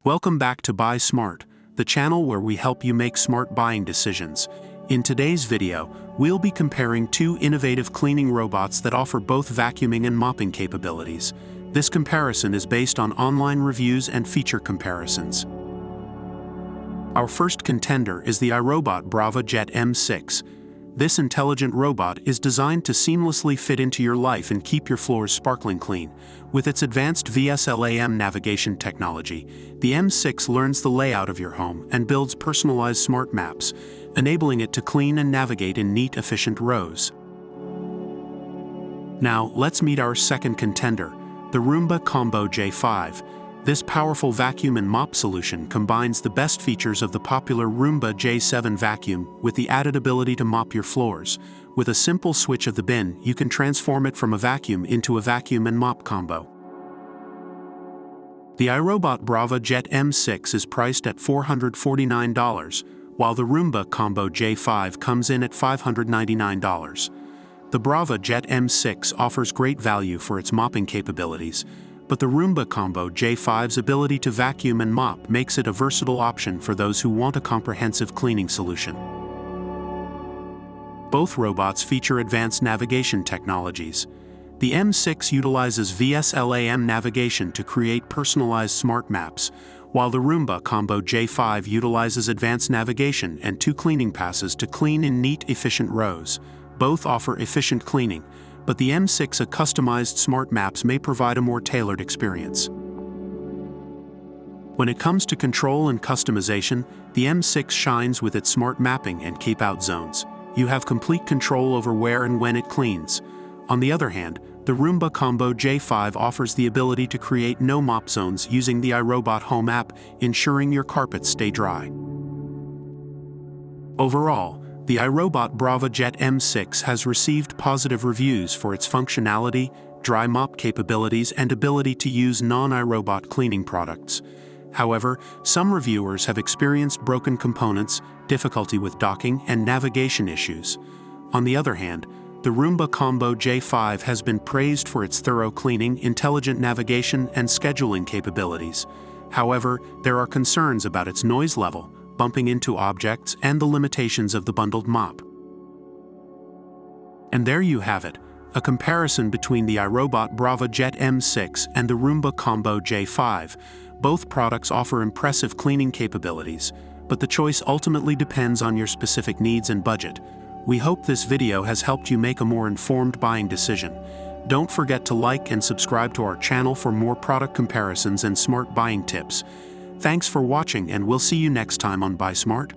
Welcome back to Buy Smart, the channel where we help you make smart buying decisions. In today's video, we'll be comparing two innovative cleaning robots that offer both vacuuming and mopping capabilities. This comparison is based on online reviews and feature comparisons. Our first contender is the iRobot Braava Jet M6. This intelligent robot is designed to seamlessly fit into your life and keep your floors sparkling clean. With its advanced VSLAM navigation technology, the M6 learns the layout of your home and builds personalized smart maps, enabling it to clean and navigate in neat, efficient rows. Now, let's meet our second contender, the Roomba Combo J5. This powerful vacuum and mop solution combines the best features of the popular Roomba J7 vacuum with the added ability to mop your floors. With a simple switch of the bin, you can transform it from a vacuum into a vacuum and mop combo. The iRobot Braava Jet M6 is priced at $449, while the Roomba Combo J5 comes in at $599. The Braava Jet M6 offers great value for its mopping capabilities, but the Roomba Combo J5's ability to vacuum and mop makes it a versatile option for those who want a comprehensive cleaning solution. Both robots feature advanced navigation technologies. The M6 utilizes VSLAM navigation to create personalized smart maps, while the Roomba Combo J5 utilizes advanced navigation and 2 cleaning passes to clean in neat, efficient rows. Both offer efficient cleaning, but the M6's customized smart maps may provide a more tailored experience. When it comes to control and customization, the M6 shines with its smart mapping and keep-out zones. You have complete control over where and when it cleans. On the other hand, the Roomba Combo J5 offers the ability to create no-mop zones using the iRobot Home app, ensuring your carpets stay dry. Overall, the iRobot Braava Jet M6 has received positive reviews for its functionality, dry mop capabilities, and ability to use non-iRobot cleaning products. However, some reviewers have experienced broken components, difficulty with docking, and navigation issues. On the other hand, the Roomba Combo J5 has been praised for its thorough cleaning, intelligent navigation, and scheduling capabilities. However, there are concerns about its noise level, bumping into objects, and the limitations of the bundled mop. And there you have it, a comparison between the iRobot Braava Jet M6 and the Roomba Combo J5. Both products offer impressive cleaning capabilities, but the choice ultimately depends on your specific needs and budget. We hope this video has helped you make a more informed buying decision. Don't forget to like and subscribe to our channel for more product comparisons and smart buying tips. Thanks for watching, and we'll see you next time on Buy Smart.